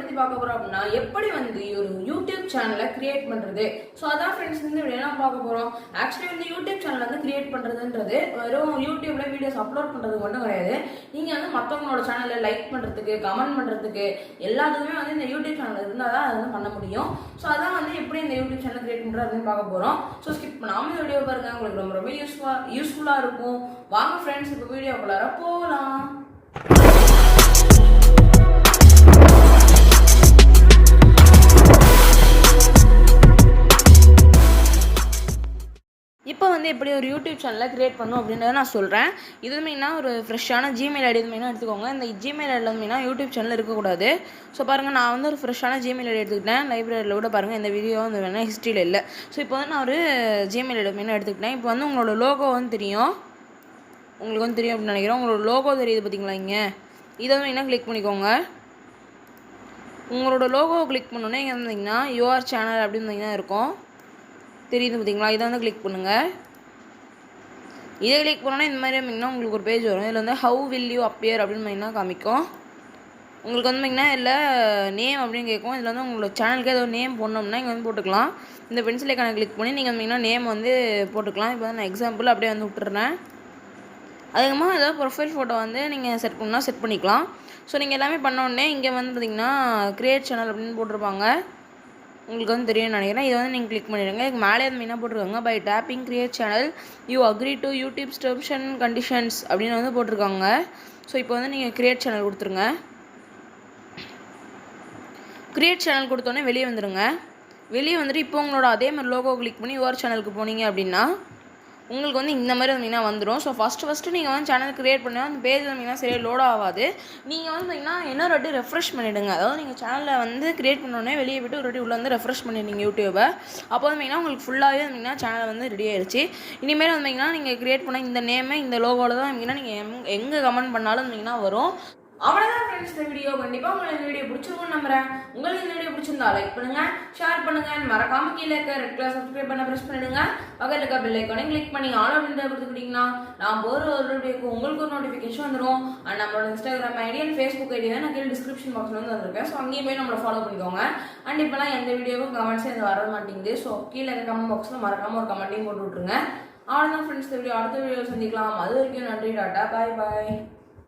பத்தி பார்க்க போறோம் அப்படின்னா எப்படி வந்து ஒரு யூடியூப் சேனலை கிரியேட் பண்றது. ஸோ அதான் ஃப்ரெண்ட்ஸ் இந்த வீடியோ பார்க்க போறோம். ஆக்சுவலி வந்து யூடியூப் சேனல் வந்து கிரியேட் பண்றதுன்றது வெறும் யூடியூப்ல வீடியோஸ் அப்லோட் பண்றது மட்டும் கிடையாது. நீங்க வந்து மற்றவங்களோட சேனலை லைக் பண்றதுக்கு, கமெண்ட் பண்றதுக்கு எல்லாத்துக்குமே வந்து இந்த யூடியூப் சேனல் இருந்தால் தான் அதை வந்து பண்ண முடியும். ஸோ அதான் வந்து எப்படி இந்த யூடியூப் சேனல் கிரியேட் பண்றது அப்படின்னு பார்க்க போறோம். ஸோ ஸ்கிப் பண்ணாம இந்த வீடியோ பாருங்க, உங்களுக்கு ரொம்ப ரொம்ப யூஸ்ஃபுல்லா இருக்கும். வாங்க ஃப்ரெண்ட்ஸ் இப்போ வீடியோக்குள்ளார போகலாம். இப்போ வந்து எப்படி ஒரு யூடியூப் சேனலை கிரியேட் பண்ணும் அப்படின்றத நான் சொல்கிறேன். இது மெயினாக ஒரு ஃப்ரெஷ்ஷான ஜிமெயில் ஐடி மெயினாக எடுத்துக்கோங்க. இந்த ஜிமெயில் ஐடியில் வந்து மெயினாக யூடியூப் சேனல் இருக்கக்கூடாது. ஸோ பாருங்கள், நான் வந்து ஒரு ஃப்ரெஷ்ஷான ஜிமெயில் ஐடி எடுத்துக்கிட்டேன். லைப்ரரியில் கூட பாருங்கள், இந்த வீடியோ வந்து வேணால் ஹிஸ்ட்ரியில் இல்லை. ஸோ இப்போ வந்து நான் ஒரு ஜிமெயில் ஐடி மெயினாக எடுத்துக்கிட்டேன். இப்போ வந்து உங்களோட லோகோ வந்து தெரியும், உங்களுக்கு வந்து தெரியும் அப்படின்னு நினைக்கிறேன். உங்களோட லோகோ தெரியுது பார்த்தீங்களா, இங்கே இதை வந்து மெயினாக கிளிக் பண்ணிக்கோங்க. உங்களோட லோகோவை கிளிக் பண்ணோன்னே இங்கே வந்தீங்கன்னா யுவர் சேனல் அப்படின்னு வந்தீங்கன்னா இருக்கும், தெரியுது பார்த்தீங்களா. இதை வந்து கிளிக் பண்ணுங்கள். இதை கிளிக் பண்ணோன்னா இந்த மாதிரி வந்தீங்கன்னா உங்களுக்கு ஒரு பேஜ் வரும். இதில் வந்து ஹவு வில் யூ அப்பியர் அப்படின்னு பார்த்தீங்கன்னா காமிக்கும். உங்களுக்கு வந்து பார்த்தீங்கன்னா இதில் நேம் அப்படின்னு கேட்கும். இதில் வந்து உங்களோட சேனலுக்கு ஏதோ நேம் போடணும்னா இங்கே வந்து போட்டுக்கலாம். இந்த பென்சில் ஐக்கானை கிளிக் பண்ணி நீங்கள் வந்தீங்கன்னா நேம் வந்து போட்டுக்கலாம். இப்போ வந்து நான் எக்ஸாம்பிள் அப்படியே வந்து விட்டுறேன். அதுக்கப்புறமா ஏதாவது ப்ரொஃபைல் ஃபோட்டோ வந்து நீங்கள் செட் பண்ணால் செட் பண்ணிக்கலாம். ஸோ நீங்கள் எல்லாமே பண்ணோடனே இங்கே வந்து பார்த்திங்கன்னா கிரியேட் சேனல் அப்படின்னு போட்டிருப்பாங்க, உங்களுக்கு வந்து தெரியும்னு நினைக்கிறேன். இதை வந்து நீங்கள் கிளிக் பண்ணிடுங்க. இதுக்கு மேலே வந்து மெயினாக போட்டிருக்காங்க, by tapping create channel you agree to YouTube's terms and conditions அப்படின்னு வந்து போட்டிருக்காங்க. ஸோ இப்போ வந்து நீங்கள் கிரியேட் சேனல் கொடுத்துருங்க. கிரியேட் சேனல் கொடுத்தோன்னே வெளியே வந்துடுங்க. வெளியே வந்துட்டு இப்போ உங்களோட அதே மாதிரி லோகோ கிளிக் பண்ணி யுவர் சேனலுக்கு போனீங்க அப்படின்னா உங்களுக்கு வந்து இந்த மாதிரி வந்தீங்கன்னா வந்துடும். ஸோ ஃபஸ்ட்டு நீங்கள் வந்து சேனல் கிரியேட் பண்ணால் அந்த பேஜ் வந்தீங்கன்னா சரியாக லோட் ஆகாது. நீங்கள் வந்து பார்த்தீங்கன்னா இன்னொரு வாட்டி ரெஃப்ரெஷ் பண்ணிவிடுங்க. அதாவது நீங்கள் சேனலில் வந்து கிரியேட் பண்ணோடனே வெளியே விட்டு ஒரு வாட்டி உள்ளே வந்து ரெஃப்ரெஷ் பண்ணிடுங்க யூடியூபை. அப்போ வந்தீங்கன்னா உங்களுக்கு ஃபுல்லாகவே வந்தீங்கன்னா சேனல் வந்து ரெடி ஆயிடுச்சு. இனிமேல் வந்தீங்கன்னா நீங்கள் கிரியேட் பண்ண இந்த நேமை இந்த லோகோவில் தான் வந்தீங்கன்னா நீங்கள் எங்கே கமெண்ட் பண்ணாலும் வந்தீங்கன்னா வரும். அவ்வளோதான் ஃப்ரெண்ட்ஸ் இந்த வீடியோ. கண்டிப்பாக உங்களுக்கு இந்த வீடியோ பிடிச்சிருக்கும்னு நம்புறேன். உங்களுக்கு இந்த வீடியோ பிடிச்சிருந்தா லைக் பண்ணுங்க, ஷேர் பண்ணுங்க, மறக்காம கீழே இருக்க ரெட் கலர் சப்ஸ்கிரைப் பண்ண பிரஸ் பண்ணிடுங்க. பக்கத்தில் இருக்க பெல் ஐக்கானை கிளிக் பண்ணி ஆல் அப்படின்ற கொடுத்துக்கிட்டீங்கன்னா நான் ஒரு வீடியோக்கு உங்களுக்கு ஒரு நோட்டிஃபிகேஷன் வந்துடும். அண்ட் நம்மளோட இன்ஸ்டாகிராம் ஐடி அண்ட் ஃபேஸ்புக் ஐடியை நான் கீழே டிஸ்கிரிப்ஷன் பாக்ஸில் வந்து வந்திருக்கேன். ஸோ அங்கேயும் போய் நம்மளை ஃபாலோ பண்ணிக்கோங்க. அண்ட் இப்போலாம் எந்த வீடியோவும் கமெண்ட்ஸே இது வர மாட்டேங்குது. ஸோ கீழே இருக்க கமெண்ட் பாக்ஸில் மறக்காம ஒரு கமெண்ட்டையும் போட்டு விட்ருங்க. அவ்வளோதான் ஃப்ரெண்ட்ஸ், இந்த வீடியோ அடுத்த வீடியோ சந்திக்கலாம். அது வரைக்கும் நன்றி, டாட்டா, பாய் பாய்.